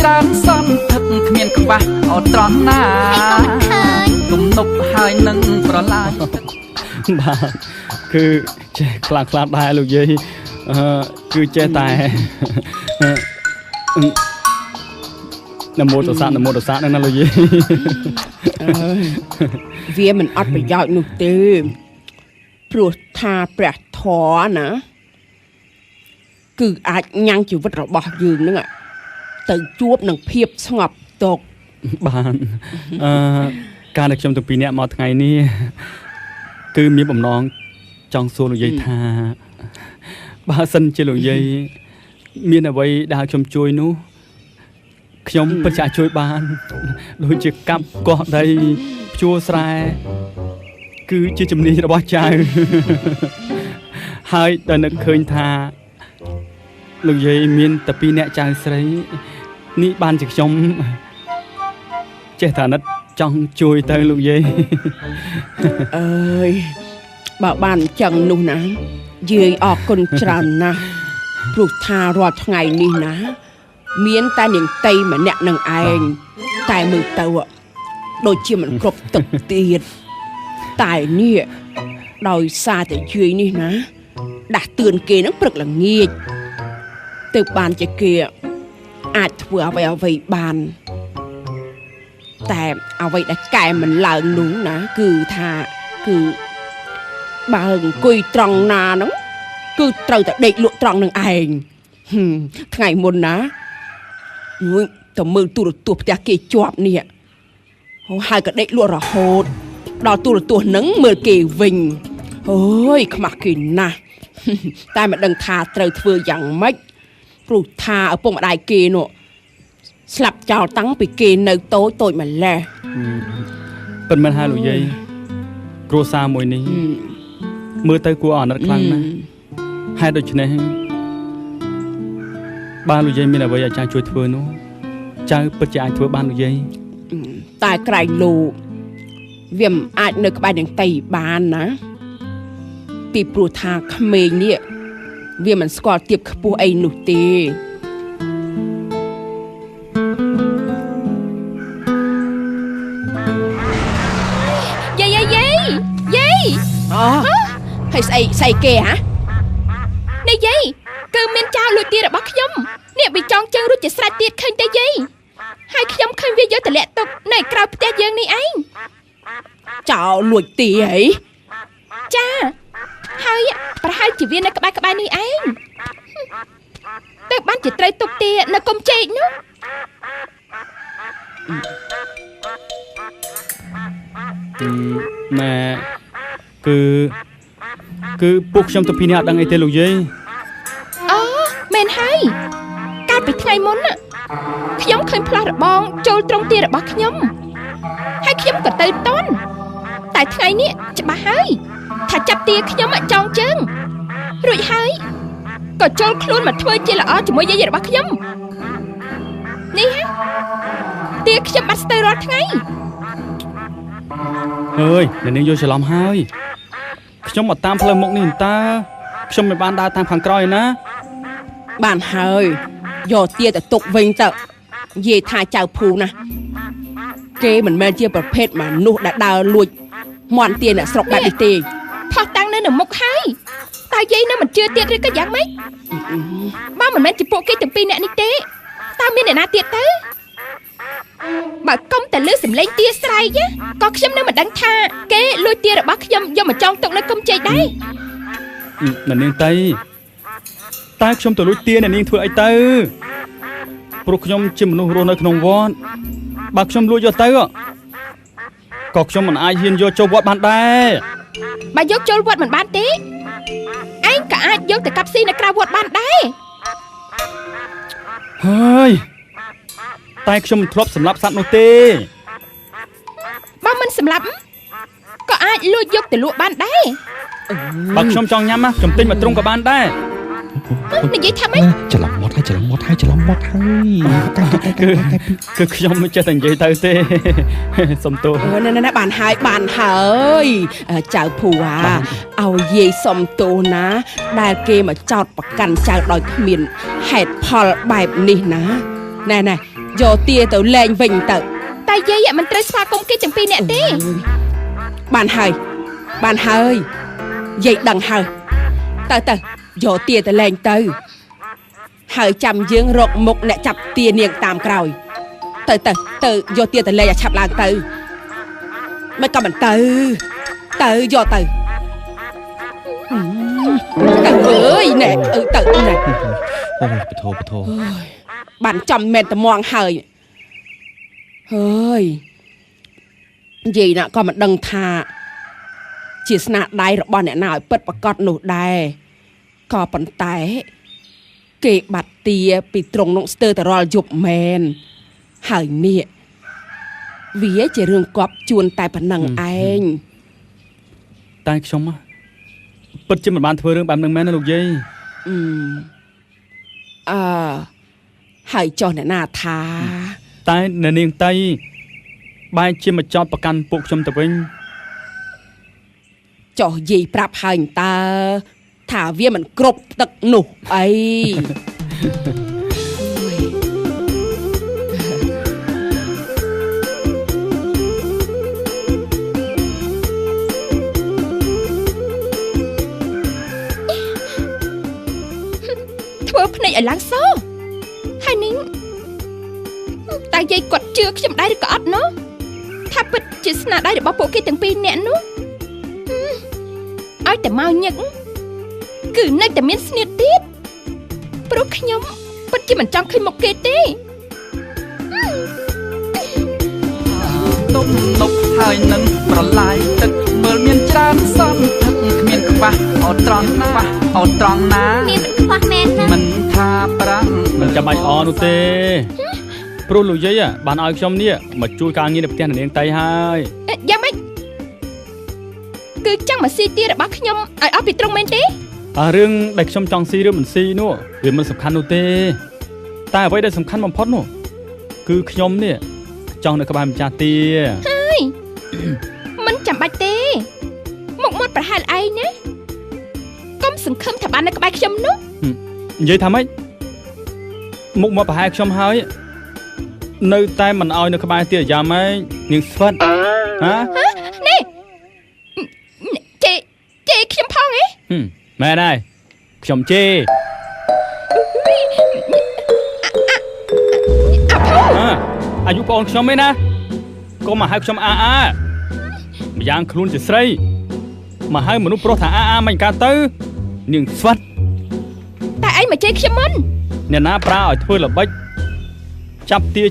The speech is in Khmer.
ច្រើនសន្តិភាពគ្មានខ្វះអត់ត្រង់ណាគំនប់ហើយនឹងប្រឡាយបាទគឺចេះខ្លាំងដែរលោកយាយគឺចេះតែនមោតសៈហ្នឹងណាលោកយាយវាមិនអត់ប្រយោជន៍នោះទេព្រោះថាព្រះធម៌ណាគឺអាចញ៉ាំងជីវិតរបស់យើងហ្នឹងទៅជួបនឹងភាពស្ងប់ទុក្ខបានការដែលខ្ញុំទាំងពីរនាក់មកថ្ងៃនេះគឺមានបំណងចង់សួរលោកយាយថាបើសិនជាលោកយាយមានអ្វីដែលខ្ញុំជួយនោះខ្ញុំពិតជាជួយបានដូចជាកាប់កោះដីភ្ជួរស្រែគឺជាជំនាញរបស់ចៅហើយដល់នឹកឃើញថាលោកយាយមានតែពីរអ្នកចៅស្រីនេះបានជាខ្ញុំចេះតែណិតចង់ជួយទៅលោកយាយអើយបើបានអញ្ចឹងនោះណាយាយអរគុណច្រើនណាស់ព្រោះថារាល់ថ្ងៃនេះណាមានតែនាងតីម្នាក់នឹងឯងតែមើលទៅដូចជាមិនគ្រប់ទឹកទៀតតែនេះដោយសារតែយាយនេះណាដាស់តឿនគេនឹងព្រឹកល្ងាចទើបបានជាគេអាចធ្វើអ្វីបានតែអ្វីដែលកែមិនឡើងនោះណាគឺបើអង្គុយត្រង់ណាហ្នឹងគឺត្រូវតែដេកលក់ត្រង់នឹងឯងថ្ងៃមុនណាមួយទៅមើលទូរទស្សន៍ផ្ទះគេជាប់នេះហើយក៏ដេកលក់រហូតដល់ទូរទស្សន៍ហ្នឹងមើលគេវិញអូយខ្មាស់គេណាស់តែមិនដឹងថាត្រូវធ្វើយ៉ាងម៉េចព្រោះថាឪពុកម្ដាយគេនោះស្លាប់ចោលតាំងពីគេនៅតូចម្លេះប៉ុន្មានហើយលោកយាយគ្រួសារមួយនេះមើលទៅគួរអាណិតខ្លាំងណាស់ហេតុដូច្នេះបានលោកយាយមានអ្វីឲ្យចាជួយធ្វើនោះចៅពិតជាអាចធ្វើបានលោកយាយតែក្រែងលោកវាមិនអាចនៅក្បែរនឹងតីបានណាពីព្រោះថាក្មេងនេះវាមិនស្គាល់ទៀបខ្ពស់អីនោះទេយាយហើយស្អីគេហ៎នេះយាយគឺមានចៅលួចទារបស់ខ្ញុំនេះវាចង់ជើងរួចជាស្រេចទៀតឃើញទេយាយហើយខ្ញុំឃើញវាយកទម្លាក់ទុកនៅក្រៅផ្ទះយើងនេះឯងចៅលួចទាហីចាហើយប្រហែលជាវានៅក្បែរនេះឯងទៅបានជាត្រូវទុកទានៅកុំជែកនោះម៉ែគឺពួកខ្ញុំទៅពីនេះអត់ដឹងអីទេលោកយាយអូមែនហើយកាលពីថ្ងៃមុនខ្ញុំឃើញផ្លាស់របងចូលត្រង់ទារបស់ខ្ញុំហើយខ្ញុំក៏ទៅតន់តែថ្ងៃនេះច្បាស់ហើយថាចាប់ទាខ្ញុំចង់ជើងរួចហើយក៏ចូលខ្លួនមកធ្វើជាល្អជាមួយយាយរបស់ខ្ញុំនេះទាខ្ញុំបាត់ស្ទើររាល់ថ្ងៃអើយអ្នកនាងយល់ច្រឡំហើយខ្ញុំមកតាមផ្លូវមុខនេះតើខ្ញុំមិនបានដើរតាមខាងក្រោយណាបានហើយយកទាទៅទុកវិញទៅនិយាយថាចៅភូណាគេមិនមែនជាប្រភេទមនុស្សដែលដើរលួចមន់ទាអ្នកស្រុកបែបនេះទេផោះតាំងនៅមុខហើយតើយាយនៅមិនជឿទៀតឬក៏យ៉ាងម៉េចបើមិនមែនជាពួកគេទាំងពីរអ្នកនេះទេតើមានអ្នកណាទៀតទៅបើកុំតែលឺសំឡេងទាស្រែកក៏ខ្ញុំនៅមិនដឹងថាគេលួចទារបស់ខ្ញុំយកមកចងទុកនៅគុំជ័យដែរអ្នកនាងតើខ្ញុំទៅលួចទាអ្នកនាងធ្វើអីទៅព្រោះខ្ញុំជាមនុស្សរស់នៅក្នុងវត្តបើខ្ញុំលួចយកទៅក៏ខ្ញុំមិនអាចហ៊ានយកចូលវត្តបានដែរបើយកចូលវត្តមិនបានទេឯងក៏អាចយកទៅកាប់ស៊ីនៅក្រៅវត្តបានដែរហើយតែខ្ញុំមិនធ្លាប់សម្លាប់សត្វនោះទេបើមិនសម្លាប់ក៏អាចលួចយកទៅលក់បានដែរបើខ្ញុំចង់ញ៉ាំខ្ញុំទិញមកទ្រុងក៏បានដែរនិយាយថាម៉េចច្រឡំមាត់ហើយគឺខ្ញុំមិនចេះតែនិយាយទៅទេសុំទោសណែបានហើយចៅភូឲ្យយាយសុំទោសណាដែលគេមកចោទប្រកាន់ចៅដោយគ្មានហេតុផលបែបនេះណា nè vô tia tụi lên vinh tự តែយាយមិនត្រូវស្វាគមន៍គេទាំងពីរនាក់ទេ bạn hơi vậy đằng hơi tờ vô tia tụi lên tư hơi chăm dương rột mục nè chập tia niềng tạm còi từ vô tia tụi lên chập lan tư mấy con mình từ vô từ từ ơi nè từ nè អូយបធោបធោ bạn chăm men tụi mong hơi ơi gì nè con mình đừng thà chỉ sna đai rồi bọn nè nào bật bật cọt nụ đai có bận té kệ bạt tia bị trồng nông sơ tờ rò dục men hơi nè vía chỉ rương cọp chuồn tại phần nằng anh តែខ្ញុំពិតជាមិនបានធ្វើរឿងបែបហ្នឹងមែនណាលោកយាយ hơi cho nè nà thà តែនៅនាងតៃបែរជាមកចោតប្រកាន់ពួកខ្ញុំទៅវិញ cho gì prap hơi ta thả vía mình cộp tật nụ ấyធ្វើភ្នែកឲ្យឡើងសហើយនេះតែយាយគាត់ជឿខ្ញុំដែរឬក៏អត់ណោះថាពិតជាស្នាដៃរបស់ពួកគេទាំងពីរនាក់នោះឲ្យតែមកញឹកគឺនៅតែមានស្នៀតទៀតព្រោះខ្ញុំពិតជាមិនចង់ឃើញមុខគេទេ ទំនប់ហើយនឹងប្រឡាយទឹកមើលមានច្រើនសន្តិទឹកគ្មានខ្វះអត់ត្រង់ណាអត់ត្រង់ណា មានមិនខ្វះមែនណា មិនថាប្រាំង មិនចាំបាច់អនោះទេព្រោះលោកយាយបានឲ្យខ្ញុំនេះមកជួយការងារនៅផ្ទះនាងតៃហើយ យ៉ាងម៉េចគឺចង់មកស៊ីទារបស់ខ្ញុំឲ្យអស់ពីត្រង់មែនទេ រឿងដែលខ្ញុំចង់ស៊ីឬមិនស៊ីនោះវាមិនសំខាន់នោះទេតែអ្វីដែលសំខាន់បំផុតនោះគឺខ្ញុំនេះចង់នៅក្បែរម្ចាស់ទា ហើយមិនចាំបាច់ទេមុខមាត់ប្រហែលឯងណាកុំសង្ឃឹមថាបាននៅក្បែរខ្ញុំនោះ និយាយថាម៉េចមុខមកប្រហែលខ្ញុំហើយនៅតែមិនឲ្យនៅក្បែរទាយ៉ាម៉េចនាងស្វិតហា នេះជេខ្ញុំផងហ៎ មែនហើយខ្ញុំជេ អាយុបងខ្ញុំឯណាកុំមកហៅខ្ញុំអាម្យ៉ាងខ្លួនជាស្រីមកហៅមនុស្សប្រុសថាអាមិនកើតទៅនាងស្វិត តែឯងមកជេខ្ញុំមិន អ្នកណាប្រើឲ្យធ្វើល្បិចចាប់ទា